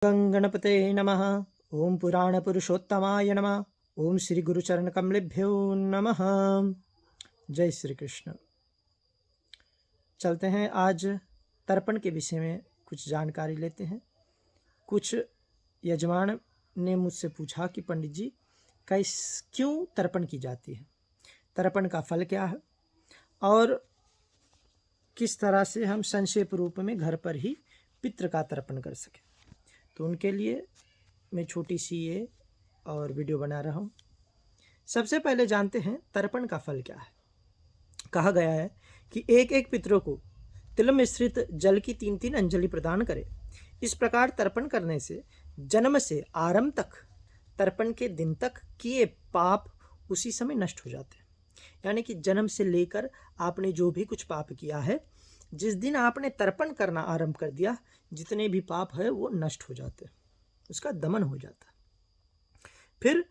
गणपते नमः। ओम पुराणपुरुषोत्तमाय नमः। ओम श्री गुरुचरण कमलेभ्यो नमः। जय श्री कृष्ण। चलते हैं, आज तर्पण के विषय में कुछ जानकारी लेते हैं। कुछ यजमान ने मुझसे पूछा कि पंडित जी क्यों तर्पण की जाती है, तर्पण का फल क्या है और किस तरह से हम संक्षेप रूप में घर पर ही पितृ का तर्पण कर सकें। तो उनके लिए मैं छोटी सी ये और वीडियो बना रहा हूँ। सबसे पहले जानते हैं तर्पण का फल क्या है। कहा गया है कि एक एक पितरों को तिल मिश्रित जल की 3-3 अंजलि प्रदान करे। इस प्रकार तर्पण करने से जन्म से आरंभ तक तर्पण के दिन तक किए पाप उसी समय नष्ट हो जाते हैं। यानी कि जन्म से लेकर आपने जो भी कुछ पाप किया है, जिस दिन आपने तर्पण करना आरंभ कर दिया, जितने भी पाप है वो नष्ट हो जाते हैं, उसका दमन हो जाता है। फिर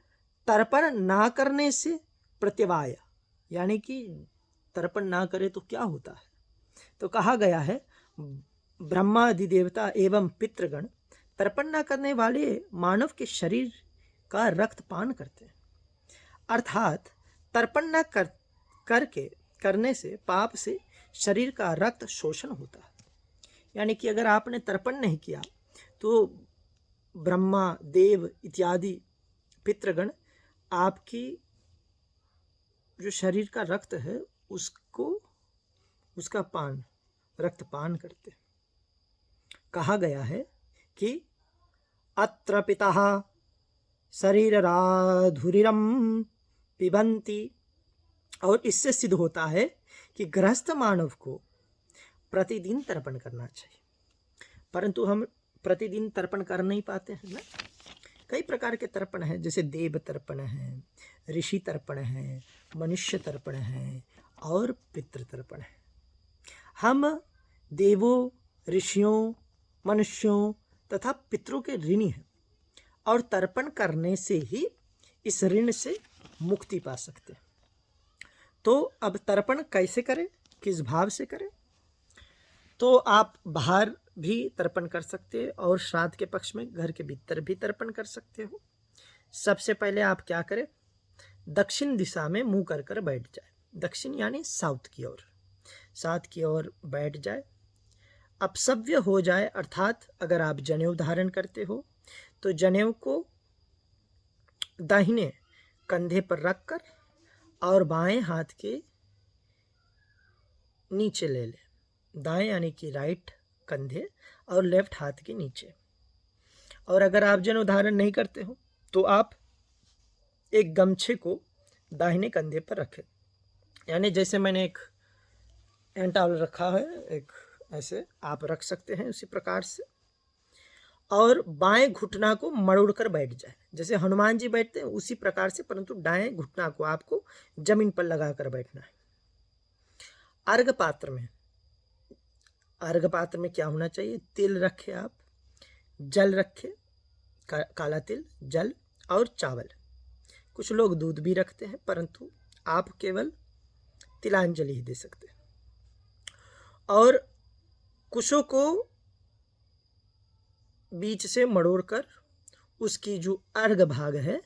तर्पण ना करने से प्रत्यवाय, यानी कि तर्पण ना करे तो क्या होता है। तो कहा गया है ब्रह्मा अधिदेवता एवं पितृगण तर्पण ना करने वाले मानव के शरीर का रक्त पान करते हैं। अर्थात तर्पण न करने से पाप से शरीर का रक्त शोषण होता है। यानी कि अगर आपने तर्पण नहीं किया तो ब्रह्मा देव इत्यादि पितृगण आपकी जो शरीर का रक्त है उसका रक्तपान करते। कहा गया है कि अत्र पितः शरीराधुरिरम पिबंती, और इससे सिद्ध होता है कि गृहस्थ मानव को प्रतिदिन तर्पण करना चाहिए। परंतु हम प्रतिदिन तर्पण कर नहीं पाते हैं ना। कई प्रकार के तर्पण हैं, जैसे देव तर्पण है, ऋषि तर्पण है, मनुष्य तर्पण है और पितृ तर्पण है। हम देवों, ऋषियों, मनुष्यों तथा पितरों के ऋणी हैं और तर्पण करने से ही इस ऋण से मुक्ति पा सकते हैं। तो अब तर्पण कैसे करें, किस भाव से करें। तो आप बाहर भी तर्पण कर सकते हैं और श्राद्ध के पक्ष में घर के भीतर भी तर्पण कर सकते हो। सबसे पहले आप क्या करें, दक्षिण दिशा में मुंह कर कर बैठ जाए। दक्षिण यानी साउथ की ओर बैठ जाए। अपसव्य हो जाए, अर्थात अगर आप जनेऊ धारण करते हो तो जनेऊ को दाहिने कंधे पर रखकर और बाएं हाथ के नीचे ले ले। दाएं यानी कि राइट कंधे और लेफ्ट हाथ के नीचे। और अगर आप जनेऊ धारण नहीं करते हो तो आप एक गमछे को दाहिने कंधे पर रखें। यानी जैसे मैंने एक हैंड टॉवल रखा है, एक ऐसे आप रख सकते हैं उसी प्रकार से। और बाएं घुटना को मरोड़ कर बैठ जाए, जैसे हनुमान जी बैठते हैं उसी प्रकार से, परंतु दाएं घुटना को आपको जमीन पर लगाकर बैठना है। अर्घ पात्र में क्या होना चाहिए, तिल रखे आप, जल रखे, काला तिल, जल और चावल। कुछ लोग दूध भी रखते हैं, परंतु आप केवल तिलांजलि ही दे सकते हैं। और कुशों को बीच से मड़ोड़कर उसकी जो अर्घ भाग है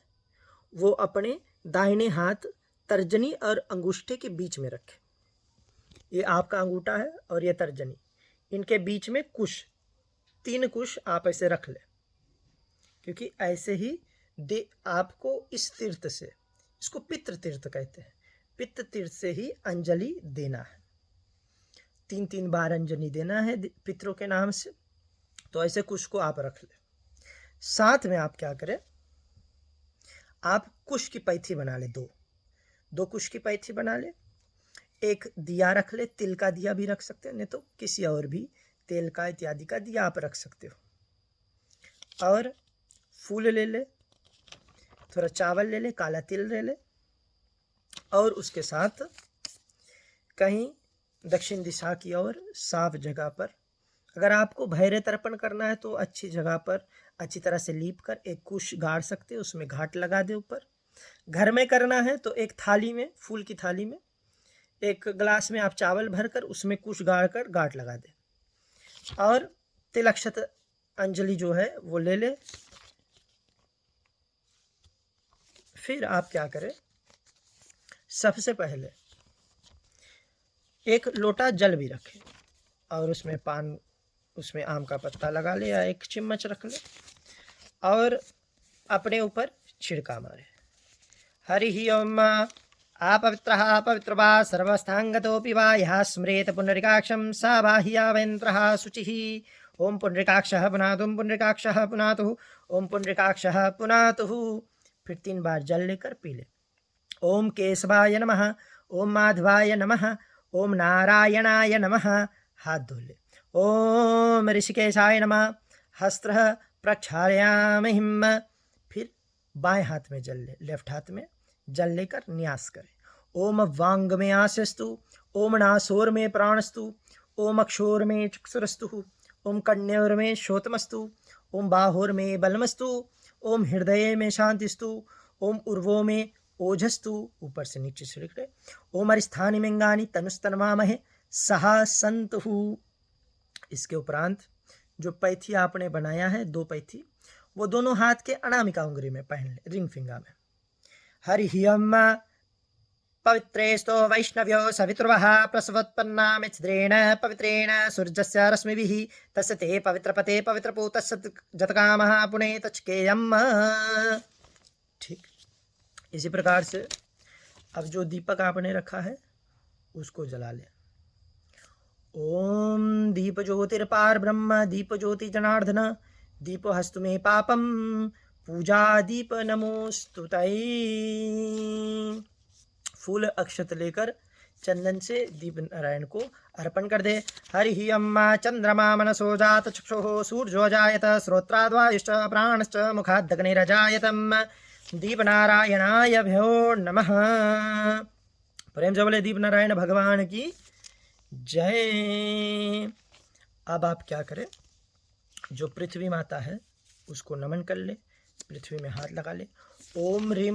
वो अपने दाहिने हाथ तर्जनी और अंगूठे के बीच में रखें। ये आपका अंगूठा है और ये तर्जनी, इनके बीच में कुश, 3 कुश आप ऐसे रख लें, क्योंकि ऐसे ही आपको इस तीर्थ से, इसको पितृ तीर्थ कहते हैं, पितृ तीर्थ से ही अंजलि देना है। 3-3 बार अंजलि देना है पितरों के नाम से। तो ऐसे कुश को आप रख लें। साथ में आप क्या करें, आप कुश की पैथी बना ले, दो कुश की पैथी बना ले। एक दिया रख ले, तिल का दिया भी रख सकते हैं, नहीं तो किसी और भी तेल का इत्यादि का दिया आप रख सकते हो। और फूल ले ले, थोड़ा चावल ले ले, काला तिल ले ले, और उसके साथ कहीं दक्षिण दिशा की ओर साफ जगह पर, अगर आपको भैरे तर्पण करना है तो अच्छी जगह पर अच्छी तरह से लीप कर एक कुश गाड़ सकते हैं, उसमें घाट लगा दे ऊपर। घर में करना है तो एक थाली में, फूल की थाली में एक गिलास में आप चावल भरकर उसमें कुश गाड़ कर घाट लगा दे और तिल अक्षत अंजलि जो है वो ले ले। फिर आप क्या करें, सबसे पहले एक लोटा जल भी रखें और उसमें आम का पत्ता लगा ले या एक चम्मच रख ले और अपने ऊपर छिड़का मारे। हरि ओम अपवित्रः पवित्रवा सर्वस्थांगतोऽपि वा यः स्मरेत पुंडरीकाक्षं स बाह्यावेन्द्रः शुचिः। ओम पुंडरीकाक्षः पुनातु, पुंडरीकाक्षः पुनातु, ओम पुंडरीकाक्षः पुनातु। फिर 3 बार जल लेकर पी ले। ओम केशवाय नमः, ओम माधवाय नमः, ओम नारायणाय नमः। हाथ धो ले। ओम ऋषिकेशाय नमः, हस्त्रः प्रक्षालयामहिम। फिर बाएं हाथ में जल ले, लेफ्ट हाथ में जल लेकर न्यास करें। ओम वांग में आसस्तु, ओम नासोर में प्राणस्तु, ओम अक्षोर में चक्षुरस्तु, ओम कण्योर में श्रोतमस्तु, ओम बाहोर में बलमस्तु, ओम हृदय में शांतिस्तु, ओम उर्वो में ओजस्तु, ऊपर से नीचे छिड़के। ओम अरिस्थानि मिंगानि तनुस्तनवामहे सहा संतु। इसके उपरांत जो पैथी आपने बनाया है, 2 पैथी, वो दोनों हाथ के अनामिका उंगली में पहन ले, रिंग फिंगर में। हरि ओम पवित्रेस्तो वैष्णव्यो सवितुर्वः प्रसवोत्पन्ना मिच्छद्रेण पवित्रेण सूर्यस्य रश्मिभिः तस्य ते पवित्रपते पवित्रपूतस्य जतकामः पुणे तच्केयम्। ठीक, इसी प्रकार से अब जो दीपक आपने रखा है उसको जला ले। ओम दीप ज्योतिर्पार ब्रह्म दीप ज्योति जनार्दन दीप हस्तु मे पापम पूजा दीप नमोस्तुते। फूल अक्षत लेकर चंदन से दीप नारायण को अर्पण कर दे। हरि ओम चंद्रमा मनसो जात चक्षुः सूर्यो जायत श्रोत्राद्वायुश्च प्राणश्च मुखादग्निरजायतम् दीप नारायणाय भ्यो नमः। प्रेम से बोले दीप नारायण भगवान की जय। अब आप क्या करें, जो पृथ्वी माता है उसको नमन कर ले, पृथ्वी में हाथ लगा ले। ओम ह्रीं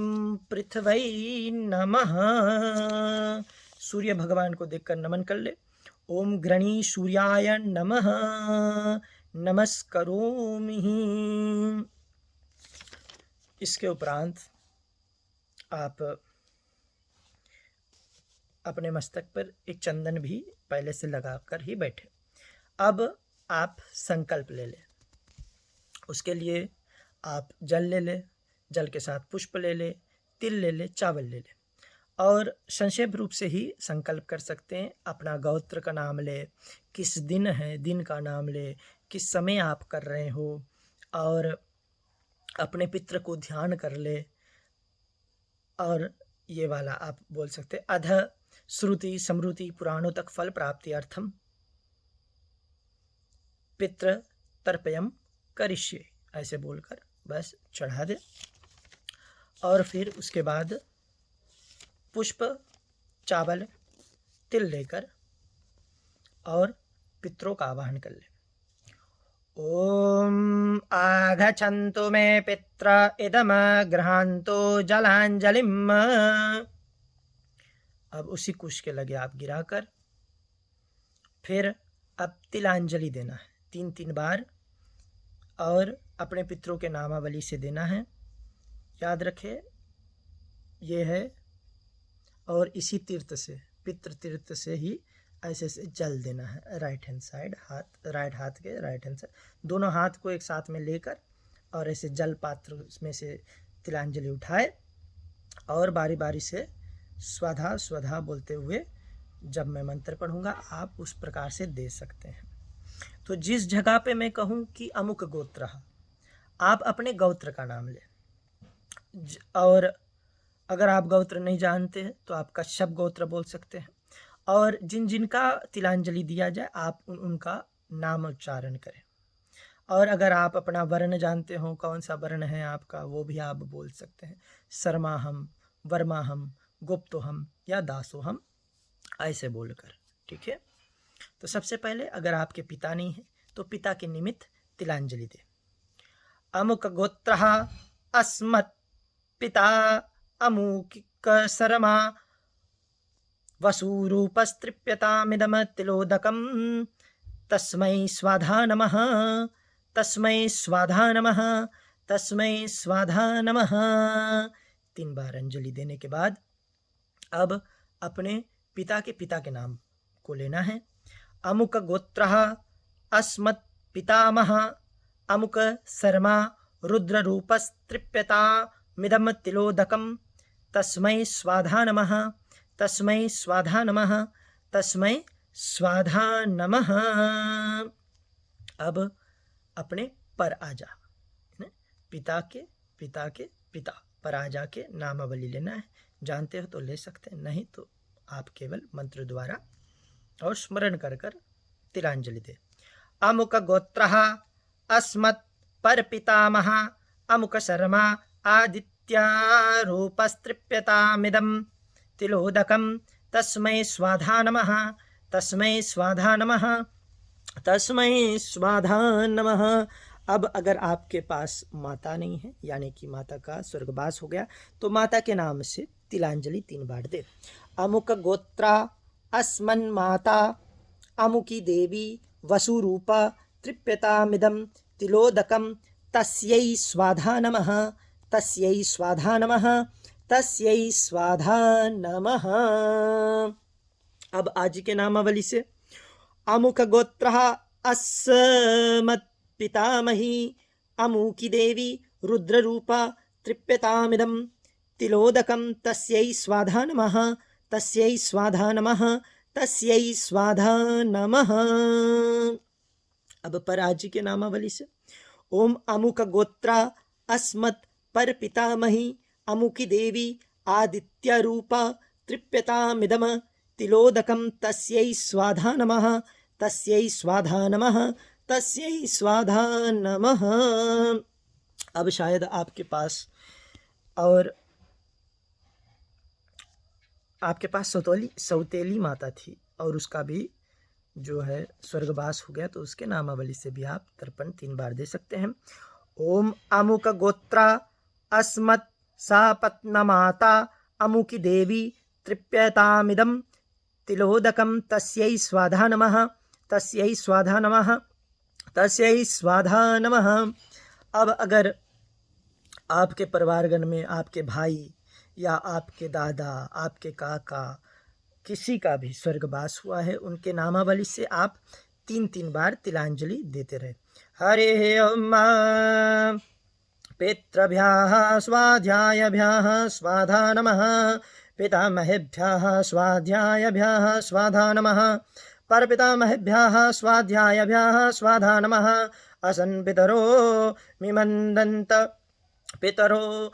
पृथ्वी नमः, सूर्य भगवान को देखकर नमन कर ले। ओम ग्रणी सूर्याय नमः नमस्करोमि। इसके उपरांत आप अपने मस्तक पर एक चंदन भी पहले से लगाकर ही बैठे। अब आप संकल्प ले लें। उसके लिए आप जल ले ले, जल के साथ पुष्प ले ले, तिल ले ले, चावल ले ले और संक्षेप रूप से ही संकल्प कर सकते हैं। अपना गोत्र का नाम ले, किस दिन है दिन का नाम ले, किस समय आप कर रहे हो और अपने पितृ को ध्यान कर ले। और ये वाला आप बोल सकते अध श्रुति समृति पुराणों तक फल प्राप्ति अर्थम पितृ तर्पयम करिष्ये, ऐसे बोलकर बस चढ़ा दे। और फिर उसके बाद पुष्प चावल तिल लेकर और पितरों का आवाहन कर ले। ओम आगच्छन्तु मे पित्र इदम गृहान्तु जलांजलिम। अब उसी कुश के लगे आप गिराकर फिर अब तिलांजलि देना है 3-3 बार और अपने पितरों के नामावली से देना है। याद रखे ये है। और इसी तीर्थ से पितृ तीर्थ से ही ऐसे से जल देना है। राइट हैंड साइड हाथ, राइट हाथ के राइट हैंड साइड दोनों हाथ को एक साथ में लेकर और ऐसे जल पात्र में से तिलांजलि उठाए और बारी बारी से स्वधा स्वधा बोलते हुए जब मैं मंत्र पढ़ूंगा आप उस प्रकार से दे सकते हैं। तो जिस जगह पे मैं कहूँ कि अमुक गोत्र, आप अपने गोत्र का नाम लें। और अगर आप गोत्र नहीं जानते हैं तो आप कश्यप गोत्र बोल सकते हैं। और जिन जिनका तिलांजलि दिया जाए आप उनका नाम उच्चारण करें। और अगर आप अपना वर्ण जानते हो, कौन सा वर्ण है आपका, वो भी आप बोल सकते हैं। शर्माहम, वर्माहम, गुप्तोहम या दासोहम, ऐसे बोलकर। ठीक है। तो सबसे पहले अगर आपके पिता नहीं है तो पिता के निमित्त तिलांजलि दे। अमुक गोत्रः अस्मत् पिता अमुक शर्मा वसुरूपस्तृप्यतामिदम तिलोदकं तस्मै स्वाधा नमः तस्मै स्वाधा नमः, तस्मै स्वाधा नमः। 3 बार अंजलि देने के बाद अब अपने पिता के नाम को लेना है। अमुक गोत्रः अस्मत् पितामह अमुक शर्मा रुद्ररूपस्त्रिप्यतामिदं तिलोदकं तस्मै स्वाधा नमः, तस्मै स्वाधा नमः, तस्मै स्वाधा नमः। अब अपने पर आ जा, पिता के पिता पर आ जा के नामावली लेना है। जानते हो तो ले सकते हैं, नहीं तो आप केवल मंत्र द्वारा और स्मरण कर कर तिलांजलि दे। अमुक गोत्रः अस्मत् पर पितामह अमुक शर्मा आदित्यारूपस्त्रिप्यतामिदं तिलोदकं तस्मै स्वाधा नमः, तस्मै स्वाधा नमः, तस्मै स्वाधा नमः। अब अगर आपके पास माता नहीं है, यानी कि माता का स्वर्गवास हो गया, तो माता के नाम से तिलांजलि 3 बार दे। अमुक गोत्रा अस्मन् माता अमुकी देवी वसुरूप तृप्यतामिदं तिलोदकं तस्यै स्वाधा नमः, तस्यै स्वाधा नमः, तस्यै स्वाधा नमः। अब आज के नामावली से अमुक गोत्रः अस्मत् पितामही अमुकी देवी रुद्ररूप तृप्यतामिदं तिलोदकं तस्यै स्वाधा नमः, तस्यै स्वाधा नमः, तस्यै स्वाधा नमः। अब पर आज के नामावली से ओम अमुक गोत्रा अस्मत् पर पितामही अमुकी देवी आदित्य रूप तृप्यतामिदं तिलोदकं तस्यै स्वाधा नमः, तस्यै स्वाधा नमः, तस्यै स्वाधा नमः। अब शायद आपके पास सौतेली माता थी और उसका भी जो है स्वर्गवास हो गया, तो उसके नामावली से भी आप तर्पण 3 बार दे सकते हैं। ओम अमुक गोत्रा अस्मत् सापत्नमाता अमुकी देवी तृप्यतामिदं तिलोदकं तस्यै स्वाधा नमः, तस्यै स्वाधा नमः, तस्यै स्वाधा नमः। अब अगर आपके परिवारगण में आपके भाई या आपके दादा, आपके काका, किसी का भी स्वर्गवास हुआ है, उनके नामावली से आप 3-3 बार तिलांजलि देते रहे। हरे ओम पितृभ्यः स्वाध्यायभ्यः स्वाधा नमः, पितामहेभ्यः स्वाध्यायभ्यः स्वाधा नमः, परपितामहेभ्यः स्वाध्यायभ्यः स्वाधा नमः। असन् पितरो मिमन्दन्त पितरो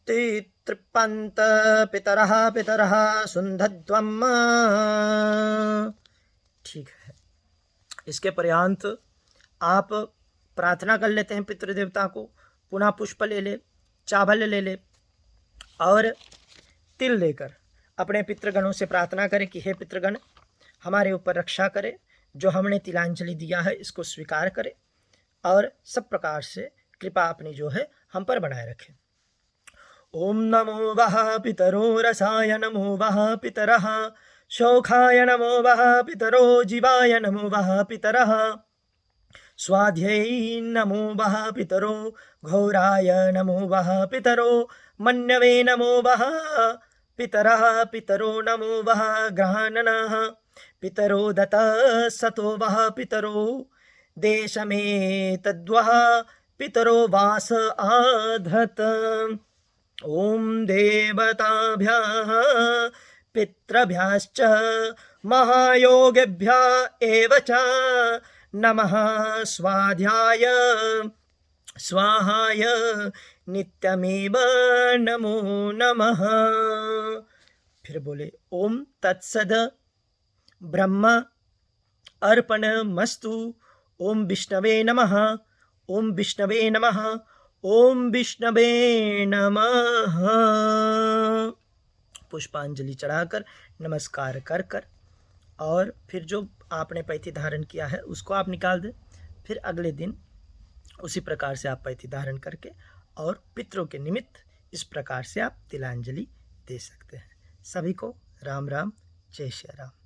तृप्पन्त पितरः पितरः सुन्दध्वम्। ठीक है, इसके पर्यंत आप प्रार्थना कर लेते हैं पितृदेवता को। पुनः पुष्प ले ले, चावल ले ले और तिल लेकर अपने पितृगणों से प्रार्थना करें कि हे पितृगण, हमारे ऊपर रक्षा करें, जो हमने तिलांजलि दिया है इसको स्वीकार करें और सब प्रकार से कृपा अपनी जो है हम पर बनाए रखें। ओम नमो वः पितरो रसाय नमो वः पितरः शोखाय नमो वः पितरो जीवाय नमो वः पितरः स्वाध्यै नमो वः पितरो घोराय नमो वः पितरो मन्यवे नमो वः पितरः पितरो नमो वः ग्रहाननः पितरो दत सतो वः पितरो देशमेतद्वः पितरो वास आधत। ओम देवताभ्यः पितृभ्यश्च महायोगिभ्य एव च नमः स्वाध्याय स्वाहाय नित्यमेव नमो नमः। फिर बोले ओम तत्सद ब्रह्म अर्पणमस्तु। ओम विष्णवे नमः, ओम विष्णवे नमः, ओम विष्णवे नमः। पुष्पांजलि चढ़ाकर नमस्कार कर कर और फिर जो आपने पैथी धारण किया है उसको आप निकाल दें। फिर अगले दिन उसी प्रकार से आप पैथी धारण करके और पितरों के निमित्त इस प्रकार से आप तिलांजलि दे सकते हैं। सभी को राम राम, जय श्री राम।